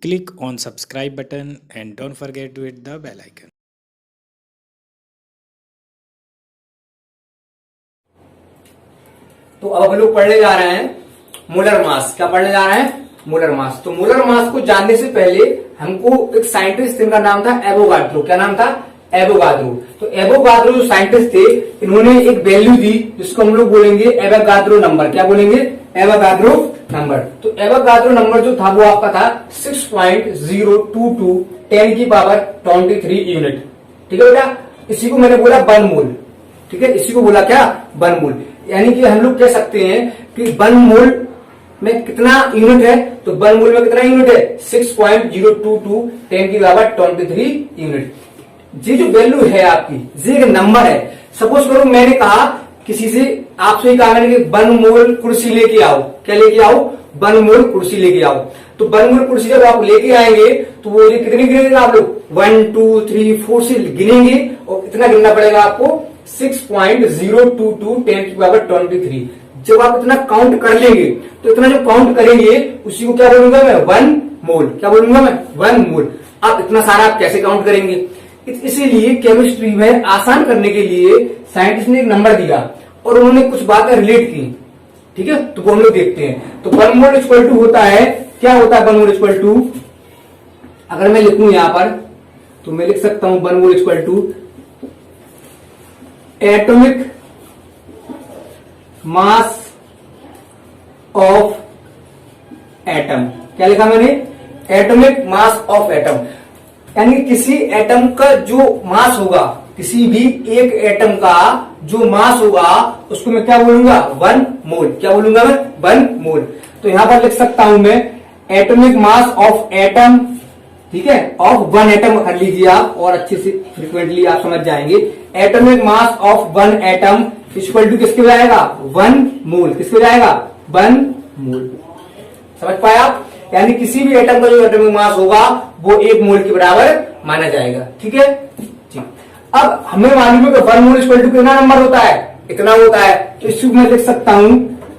Click on subscribe button and don't forget to hit the bell icon. तो अब हम लोग पढ़ने जा रहे हैं मोलर मास। क्या पढ़ने जा रहे हैं? Molar mass. तो मोलर मास को जानने से पहले हमको एक साइंटिस्ट जिनका नाम था एवोगाड्रो। क्या नाम था? एवोगाड्रो। तो एवोगाड्रो जो साइंटिस्ट थे, इन्होंने एक वैल्यू दी जिसको हम लोग बोलेंगे एवोगाड्रो नंबर। क्या बोलेंगे? Avogadro number. तो एवोगाड्रो नंबर जो था वो आपका था 6.022 10 की पावर 23 यूनिट। ठीक है बेटा, इसी को मैंने बोला वन मोल। ठीक है, इसी को बोला क्या? One mole. यानी कि हम लोग कह सकते हैं कि वन मोल में कितना यूनिट है? तो वन मोल में कितना यूनिट है? 6.022 10 की पावर 23 यूनिट। ये जो वैल्यू है आपकी, ये एक नंबर है। सपोज करो मैंने कहा किसी से, आपसे ही कहा मैंने कि वन मोल कुर्सी लेके आओ। क्या लेके आओ? वन मोल कुर्सी लेके आओ। तो वन मोल कुर्सी जब आप लेके आएंगे तो वो ये कितनी गिनेंगे आप लोग? 1 2 3 4 से गिनेंगे और इतना गिनना पड़ेगा आपको 6.022 10 की पावर 23। जब आप इतना काउंट कर लेंगे तो इतना जो काउंट करेंगे उसी को क्या बोलूंगा मैं? One mole. क्या बोलूंगा मैं? One mole. अब इतना सारा आप कैसे काउंट करेंगे? इसीलिए केमिस्ट्री में आसान करने के लिए साइंटिस्ट ने एक नंबर दिया और उन्होंने कुछ बातें रिलेट की। ठीक है, तो वो हम लोग देखते हैं। तो वन मोल इक्वल टू होता है, क्या होता है वन मोल इक्वल टू? अगर मैं लिखूं यहां पर तो मैं लिख सकता हूं one mole equal to atomic mass of atom. क्या लिखा मैंने? Atomic mass of atom. यानी किसी एटम का जो मास होगा, किसी भी एक एटम का जो मास होगा उसको मैं क्या बोलूंगा? One mole. क्या बोलूंगा मैं? One mole. तो यहां पर लिख सकता हूं मैं एटॉमिक मास ऑफ एटम। ठीक है, ऑफ वन एटम कर लीजिए आप और अच्छे से फ्रिक्वेंटली आप समझ जाएंगे। Atomic mass of one atom equal to किसके हो जाएगा? One mole. किसके हो जाएगा? One mole. समझ पाए आप? यानी किसी भी एटम का जो एटॉमिक मास होगा वो एक मोल के बराबर माना जाएगा। ठीक है, ठीक। अब हमें मालूम है कि वन मोल इक्वल टू कितना नंबर होता है? इतना होता है। तो इसको मैं लिख सकता हूं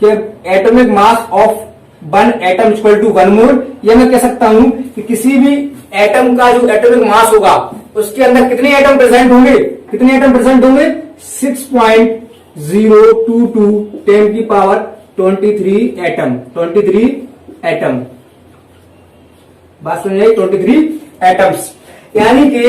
कि atomic mass of one atom equal to one mole. यह मैं कह सकता हूं कि किसी भी एटम का जो एटॉमिक मास होगा उसके अंदर कितने एटम प्रेजेंट होंगे? कितने एटम प्रेजेंट होंगे? 6.022 10 की पावर 23 एटम। 23 एटम। बात समझ आई? 23 एटम्स। यानी कि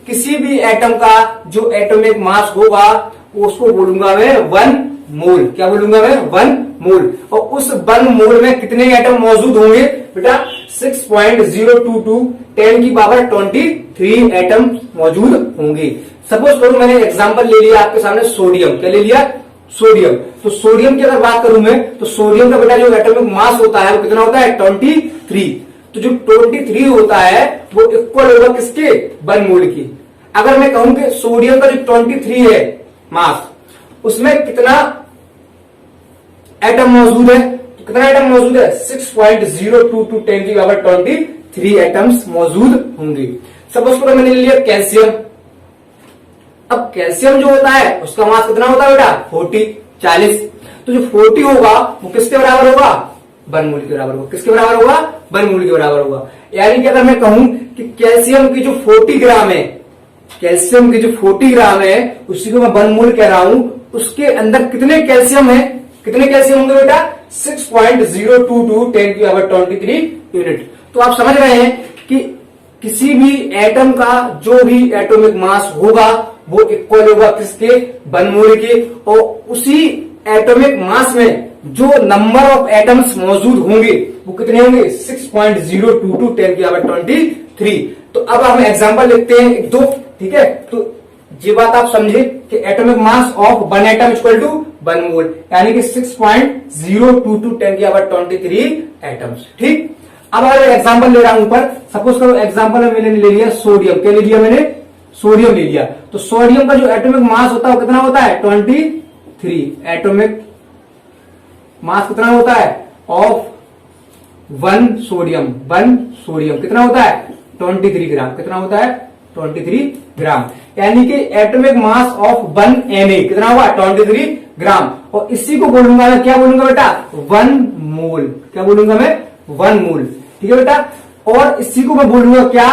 किसी भी एटम का जो एटॉमिक मास होगा उसको बोलूंगा मैं वन मोल। क्या बोलूंगा मैं? One mole. और उस वन मोल में कितने एटम मौजूद होंगे बेटा? 6.022 10 की पावर 23 एटम मौजूद होंगे। सपोज करो मैंने एग्जांपल ले लिया आपके सामने सोडियम। क्या ले लिया? सोडियम। तो सोडियम की अगर बात करूं मैं तो सोडियम का बेटा जो एटॉमिक मास होता है वो कितना होता है? 23। तो जो 23 होता है वो इक्वल होगा किसके? वन मोल की। अगर मैं कहूं कि सोडियम का जो 23 है मास, उसमें कितना एटम मौजूद है? तो कितना एटम मौजूद है? 6.022 10 की पावर 23 एटम्स मौजूद होंगे। सपोज करो मैंने ले लिया कैल्शियम। अब कैल्शियम जो होता है उसका मास कितना होता है बेटा? 40। तो जो 40 होगा वो किसके बराबर होगा? वन मोल के बराबर होगा। किसके बराबर होगा? वन मोल के बराबर होगा। यानी कि अगर मैं कहूं कि कैल्शियम की जो 40 ग्राम है, कैल्शियम की जो 40 ग्राम है उसी को मैं वन मोल कह रहा हूं, उसके अंदर कितने कैल्शियम है? कितने कैल्शियम होंगे बेटा? 6.022 10 की पावर 23 यूनिट। तो आप समझ रहे हैं कि किसी भी एटम का जो भी एटॉमिक मास होगा वो इक्वल होगा किसके? वन मोल के। और उसी एटॉमिक मास में जो नंबर ऑफ एटम्स मौजूद होंगे वो कितने होंगे? 6.022 10 की पावर 23। तो अब हम एग्जांपल लिखते हैं एक दो। ठीक है, तो ये बात आप समझे कि atomic mass of one atom equal to one mole, यानी कि 6.022 10 की पावर 23 एटम्स। ठीक। अब अगर एग्जांपल ले रहा हूं ऊपर, सपोज करो एग्जांपल में मैंने ले लिया सोडियम। क्या ले लिया मैंने? सोडियम ले लिया। तो सोडियम का जो एटॉमिक मास होता है वो कितना होता है? 23। एटॉमिक मास कितना होता है of one sodium? One sodium कितना होता है? 23 ग्राम। कितना होता है? 23 ग्राम। यानी कि atomic mass of one Na कितना होगा? 23 ग्राम। और इसी को बोलूंगा मैं, क्या बोलूंगा बेटा? One mole. क्या बोलूंगा मैं? One mole. ठीक है बेटा। और इसी को मैं बोलूंगा क्या,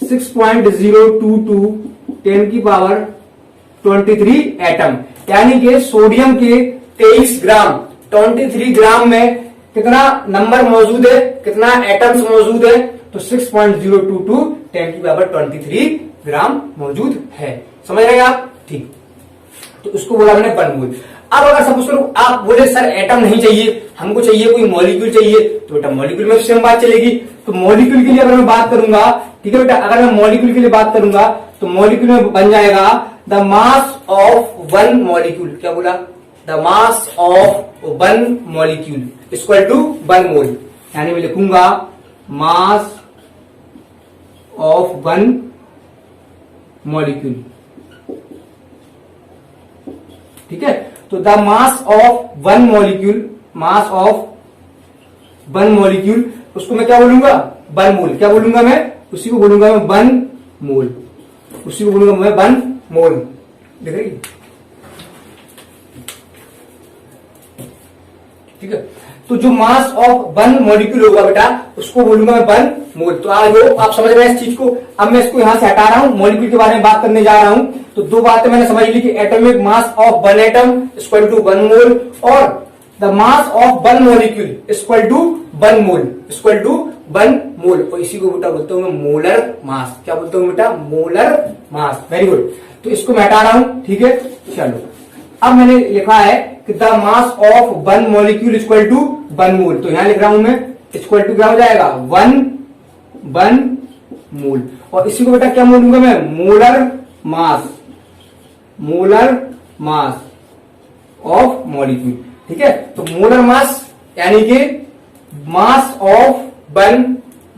6.022 10 की पावर 23 एटम। यानी कि सोडियम के 23 ग्राम 23 ग्राम में कितना नंबर मौजूद है, कितना एटम्स मौजूद है, तो 6.022 10 की पावर 23 ग्राम मौजूद है। समझ रहे हैं आप? ठीक, तो उसको बोला मैंने 1 मोल। अब अगर सपोज करो आप बोले सर एटम नहीं चाहिए, हमको चाहिए कोई मॉलिक्यूल चाहिए, तो बेटा मॉलिक्यूल में सेम बात चलेगी। तो मॉलिक्यूल के लिए अगर मैं बात करूंगा, ठीक है बेटा, अगर मैं मॉलिक्यूल के लिए बात करूंगा तो मॉलिक्यूल में बन जाएगा द मास ऑफ 1 मॉलिक्यूल। क्या बोला? The mass of 1 molecule equal to 1 mole. यानी मैं लिखूंगा मास ऑफ 1 मॉलिक्यूल। ठीक है, तो the mass of 1 molecule, mass of 1 molecule, उसको मैं क्या बोलूंगा? 1 मोल। क्या बोलूंगा मैं? उसी को बोलूंगा मैं 1 मोल। उसी को बोलूंगा मैं 1 मोल। देख रही? ठीक है, तो जो मास ऑफ 1 मॉलिक्यूल होगा बेटा उसको बोलूंगा मैं 1 मोल। तो आप समझ रहे हैं इस चीज को। अब मैं इसको यहां से हटा रहा हूं, मॉलिक्यूल के बारे में बात करने जा रहा हूं। तो दो बातें मैंने समझ ली कि atomic mass of 1 atom equal to 1 mole और the mass of 1 molecule equal to 1 mole, equal to 1 mole. और इसी को बेटा बोलता हूं मैं मोलर मास। क्या बोलता हूं बेटा? Molar mass. Very good. तो इसको मैं हटा रहा हूं। ठीक है, चलो अब मैंने लिखा है कि the mass of 1 molecule equal to 1 mole. तो यहां लिख रहा हूं मैं इक्वल टू क्या हो जाएगा? 1 मोल। और इसी को बेटा क्या बोलूंगा मैं? Molar mass, molar mass of molecule. ठीक है, तो मोलर मास यानी कि मास ऑफ 1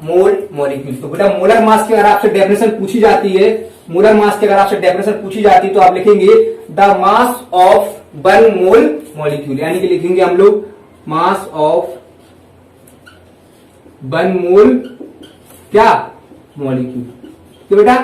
मोल मॉलिक्यूल। तो बेटा मोलर मास की अगर आपसे डेफिनेशन पूछी जाती है, मोलर मास की अगर आपसे डेफिनेशन पूछी जाती है तो आप लिखेंगे the mass of 1 mole molecule. यानी कि लिखेंगे हम लोग मास ऑफ 1 मोल क्या? मॉलिक्यूल। तो बेटा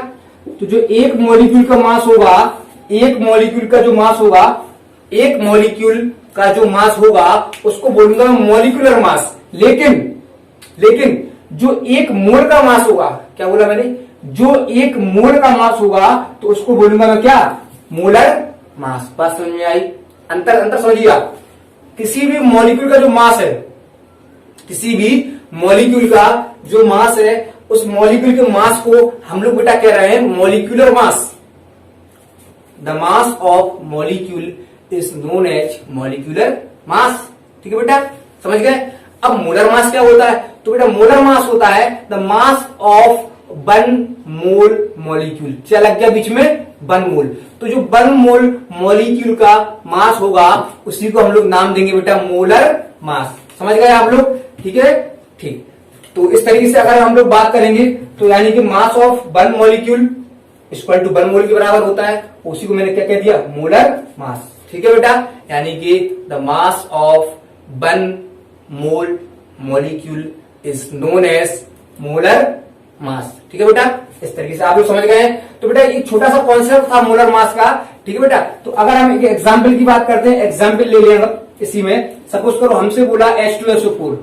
तो जो एक मॉलिक्यूल का मास होगा, एक मॉलिक्यूल का जो मास होगा, एक मॉलिक्यूल का जो मास होगा उसको बोलूंगा मैं मॉलिक्यूलर मास। लेकिन जो एक मोल का मास होगा, क्या बोला मैंने? जो एक मोल का मास होगा तो उसको बोलूंगा मैं क्या? Molar mass. बात समझ में आई? अंतर समझिए आप। किसी भी मॉलिक्यूल का जो मास है, किसी भी मॉलिक्यूल का जो मास है, उस मॉलिक्यूल के मास को हम लोग बेटा कह रहे हैं molecular mass. The mass of molecule is known as molecular mass. ठीक है बेटा, समझ गए? अब मोलर मास क्या होता है? तो बेटा मोलर मास होता है the mass of 1 mole molecule. क्या लग गया बीच में? 1 मोल। तो जो 1 मोल मॉलिक्यूल का मास होगा उसी को हम लोग नाम देंगे बेटा मोलर मास। समझ गए आप लोग? ठीक है, ठीक। तो इस तरीके से अगर हम लोग बात करेंगे तो यानी कि mass of 1 molecule equal to 1 mole के बराबर होता है। उसी को मैंने क्या कह दिया? Molar mass. ठीक है बेटा, यानी कि the mass of 1 mole molecule is known as molar mass. ठीक है बेटा, इस तरीके से आप लोग समझ गए हैं। तो बेटा एक छोटा सा कॉन्सेप्ट था मोलर मास का। ठीक है बेटा, तो अगर हम एक एग्जाम्पल की बात करते हैं, एग्जाम्पल ले लेंगे इसी में। सपोज करो हमसे बोला H2SO4,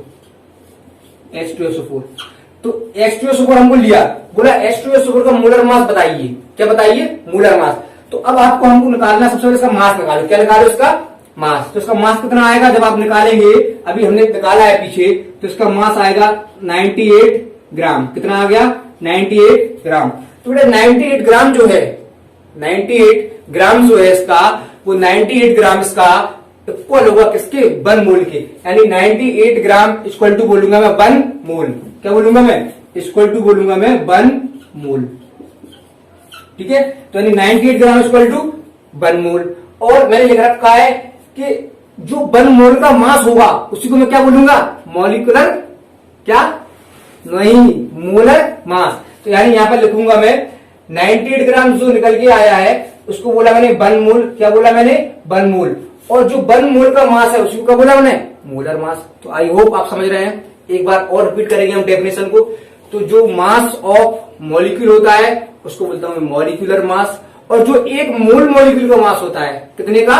तो H2SO4 हमको लिया, बोला H2SO4 का मोलर मास बताइए। क्या बताइए? Molar mass. तो अब आपको हमको निकालना, सबसे पहले इसका मास निकालो। क्या निकालो? इसका मास। तो इसका मास कितना आएगा जब आप निकालेंगे? अभी हमने निकाला है पीछे, तो इसका मास आएगा 98 ग्राम। कितना आ गया? 98 ग्राम। तो बेटा 98 ग्राम जो है, 98 ग्राम जो है इसका, वो 98 ग्राम इसका इक्वल होगा किसके? 1 मोल के। यानी 98 ग्राम इक्वल टू बोलूंगा मैं 1 मोल। क्या बोलूंगा मैं? इक्वल टू बोलूंगा मैं 1 मोल। ठीक है, तो यानी 98 ग्राम इक्वल टू 1 मोल। और मैंने लिख रखा है कि जो 1 मोल का मास होगा उसी को मैं क्या बोलूंगा? मॉलिक्यूलर क्या? नहीं, मोलर मास। तो यानी यहां पर लिखूंगा मैं 98 ग्राम जो निकल के आया है उसको बोला मैंने 1 मोल। क्या बोला मैंने? 1 मोल। और जो 1 मोल का मास है उसी को क्या बोला मैंने? Molar mass. तो आई होप आप समझ रहे हैं। एक बार और रिपीट करेंगे हम डेफिनेशन को। तो जो मास ऑफ मॉलिक्यूल होता है उसको बोलता हूं मैं मॉलिक्यूलर मास। और जो 1 मोल मॉलिक्यूल का मास होता है, कितने का?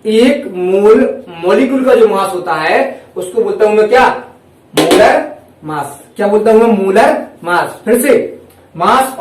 1 मोल मॉलिक्यूल का जो मास होता है उसको बोलता हूं मैं क्या? Molar mass. क्या बोलता हूं मैं, मोलर मास। फिर से मास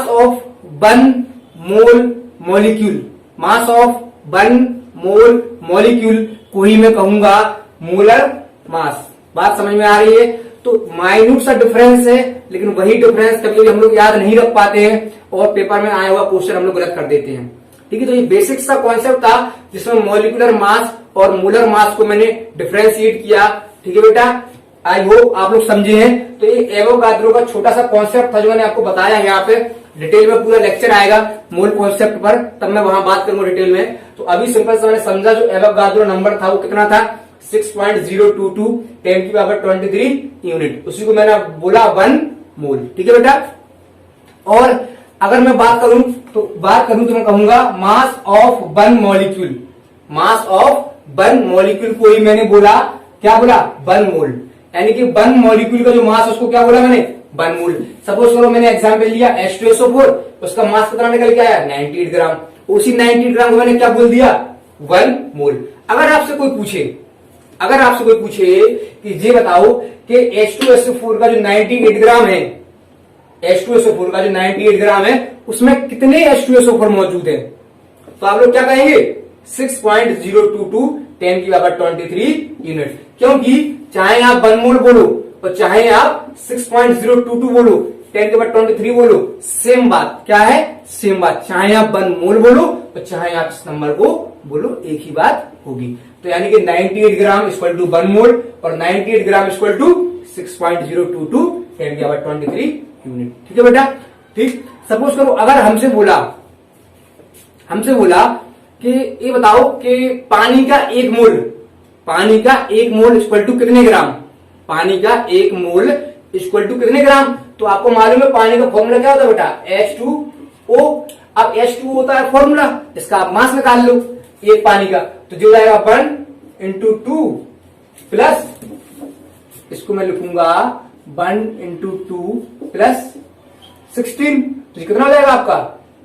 of one mole molecule, mass of one mole molecule को ही मैं कहूंगा मोलर मास। बात समझ में आ रही है? तो माइन्यूट सा डिफरेंस है, लेकिन वही डिफरेंस कभी कभी हम लोग याद नहीं रख पाते हैं और पेपर में आया हुआ क्वेश्चन हम लोग गलत कर देते हैं। ठीक है, तो ये बेसिक सा कॉन्सेप्ट था जिसमें मॉलिक्यूलर मास और मोलर मास को मैंने डिफरेंशिएट किया। ठीक है बेटा, आई होप आप लोग समझे हैं। तो ये एवोगाद्रो का छोटा सा कॉन्सेप्ट था जो मैंने आपको बताया। यहाँ पे डिटेल में पूरा लेक्चर आएगा मोल कॉन्सेप्ट पर, तब मैं वहां बात करूंगा डिटेल में। तो अभी सिंपल से मैंने समझा जो एवोगाद्रो नंबर था वो कितना था, 6.022 10 की पावर 23 यूनिट, उसी को मैंने बोला 1 मोल। ठीक है बेटा, और अगर मैं बात करूं तो मैं कहूंगा मास of one molecule, mass of one molecule को ही मैंने बोला, क्या बोला, 1 मोल। यानी कि वन मॉलिक्यूल का जो मास उसको क्या बोला मैंने, 1 मोल। सपोज करो मैंने एग्जाम्पल लिया H2SO4, उसका मास कितना निकल के आया, 98 ग्राम। उसी 98 ग्राम को मैंने क्या बोल दिया, 1 मोल। अगर आपसे कोई पूछे कि ये बताओ कि H2SO4 का जो 98 ग्राम है, H2SO4 का जो 98 ग्राम है उसमें कितने H2SO4 मौजूद है, तो आप लोग क्या कहेंगे, 6.022 10 की पावर 23 यूनिट। क्योंकि चाहे आप 1 मोल बोलो और चाहे आप 6.022 बोलो, 10 की पावर 23 बोलो, सेम बात। क्या है, सेम बात। चाहे आप 1 मोल बोलो और चाहे आप इस नंबर को बोलो, एक ही बात होगी। तो यानी कि 98 ग्राम इक्वल टू 1 मोल और 98 ग्राम इक्वल टू 6.022 10 की पावर 23 यूनिट। ठीक है बेटा, ठीक। सपोज करो अगर हमसे बोला कि ये बताओ कि पानी का 1 मोल इक्वल टू कितने ग्राम, पानी का 1 मोल इक्वल टू कितने ग्राम। तो आपको मालूम है पानी का फॉर्मूला क्या होता है बेटा, H2O। अब H2O होता है फॉर्मूला, इसका आप मास निकाल लो एक पानी का, तो जो जाएगा 1 इंटू 2 प्लस, इसको मैं लिखूंगा 1 इंटू 2 प्लस 16, तो कितना हो जाएगा आपका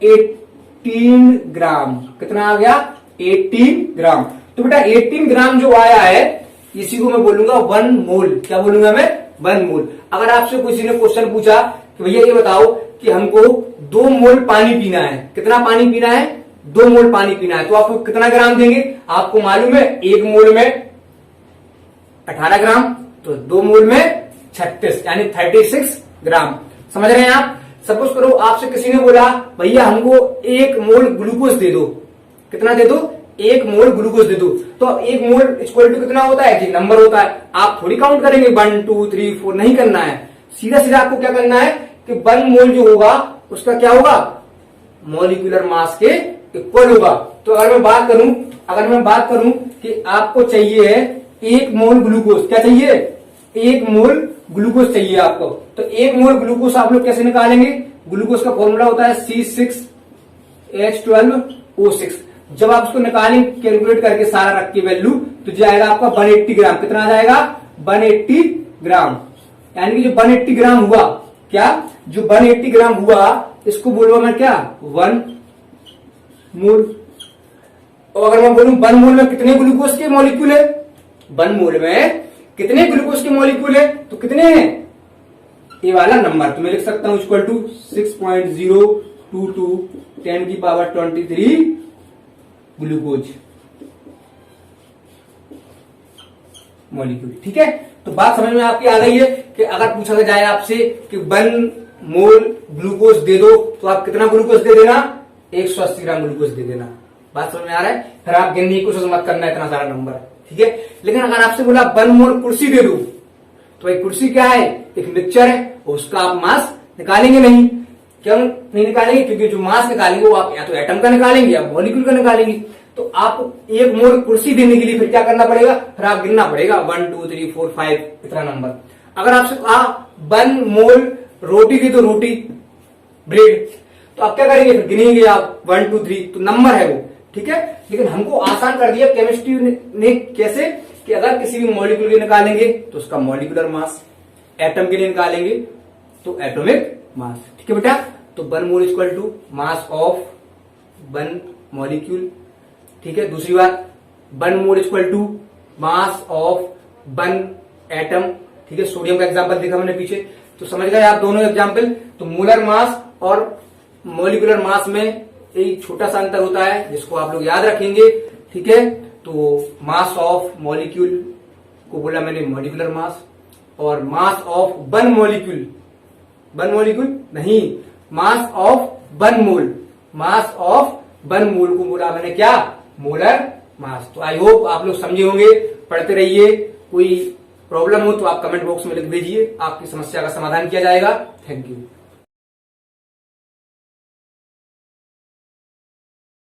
18 ग्राम। कितना आ गया, 18 ग्राम। तो बेटा 18 ग्राम जो आया है इसी को मैं बोलूंगा 1 मोल। क्या बोलूंगा मैं, 1 मोल। अगर आपसे किसी ने क्वेश्चन पूछा कि भैया ये बताओ कि हमको 2 मोल पानी पीना है, कितना पानी पीना है, 2 मोल पानी पीना है, तो आपको कितना ग्राम देंगे, आपको मालूम है 1 मोल में 18 ग्राम, तो 2 मोल में 36 यानी 36 ग्राम। समझ रहे हैं आप। सपोज करो आपसे किसी ने बोला भैया हमको 1 मोल ग्लूकोज दे दो, कितना दे दो, 1 मोल ग्लूकोज दे दो। तो 1 मोल इक्वल टू कितना होता है, कि नंबर होता है। आप थोड़ी काउंट करेंगे 1 2 3 4, नहीं करना है। सीधा सीधा आपको क्या करना है कि 1 मोल जो होगा उसका क्या होगा, मॉलिक्यूलर मास के इक्वल होगा। तो अगर मैं बात करूं कि आपको चाहिए है 1 मोल ग्लूकोज, क्या चाहिए, 1 मोल ग्लूकोज चाहिए आपको, तो 1 मोल ग्लूकोज आप लोग कैसे निकालेंगे, ग्लूकोज का फॉर्मूला होता है C6H12O6। जब आप उसको निकालेंगे कैलकुलेट करके सारा रख के वैल्यू, तो जाएगा आपका 180 ग्राम। कितना आ जाएगा, 180 ग्राम। यानी कि जो 180 ग्राम हुआ, क्या, जो 180 ग्राम हुआ इसको बोलूंगा मैं क्या, 1 मोल। और अगर मैं बोलूं 1 मोल में कितने ग्लूकोज के मॉलिक्यूल है, 1 मोल में कितने ग्लूकोज के मॉलिक्यूल है, तो कितने हैं, ये वाला नंबर तो मैं लिख सकता हूं इक्वल टू 6.022 10 की पावर 23 ग्लूकोज मॉलिक्यूल। ठीक है, तो बात समझ में आपकी आ गई है कि अगर पूछा जाए आपसे कि 1 मोल ग्लूकोज दे दो, तो आप कितना ग्लूकोज दे देना, 180 ग्राम ग्लूकोज दे देना। बात समझ में आ रहा है। फिर आप गिनने की कोशिश मत करना इतना सारा नंबर। ठीक है, लेकिन अगर आपसे बोला 1 मोल कुर्सी दे दो, तो एक कुर्सी क्या है, एक मिक्सचर है, उसका आप मास निकालेंगे नहीं। क्यों नहीं निकालेंगे, क्योंकि जो मास निकालेंगे वो आप या तो एटम का निकालेंगे या मॉलिक्यूल का निकालेंगे। तो आप 1 मोल कुर्सी देने के लिए फिर क्या करना पड़ेगा, फिर आप गिनना पड़ेगा 1 2 3 4 5 इतना नंबर। अगर आपसे कहा 1 मोल रोटी दे दो, रोटी ब्रेड, तो आप क्या करेंगे, फिर गिनेंगे आप 1 2 3, तो नंबर है वो। ठीक है, लेकिन हमको आसान कर दिया केमिस्ट्री ने। कैसे, कि अगर किसी भी मॉलिक्यूल के निकालेंगे तो उसका मॉलिक्यूलर मास, एटम के लिए निकालेंगे तो एटॉमिक मास। ठीक है बेटा, तो 1 mole equal to mass of 1 molecule. ठीक है, दूसरी बात 1 mole equal to mass of 1 atom. ठीक है, सोडियम का एग्जाम्पल देखा मैंने पीछे, तो समझ गए आप दोनों एग्जाम्पल। तो मोलर मास और मॉलिक्यूलर मास में एक छोटा सा अंतर होता है जिसको आप लोग याद रखेंगे, ठीक है। तो मास ऑफ मॉलिक्यूल को बोला मैंने मॉलिक्यूलर मास, और मास ऑफ वन मॉलिक्यूल नहीं, मास of one mole, mass of one mole को बोला मैंने क्या, मोलर मास। तो आई होप आप लोग समझे होंगे, पढ़ते रहिए। कोई प्रॉब्लम हो तो आप कमेंट बॉक्स में लिख दीजिए, आपकी समस्या का समाधान किया जाएगा। Thank you.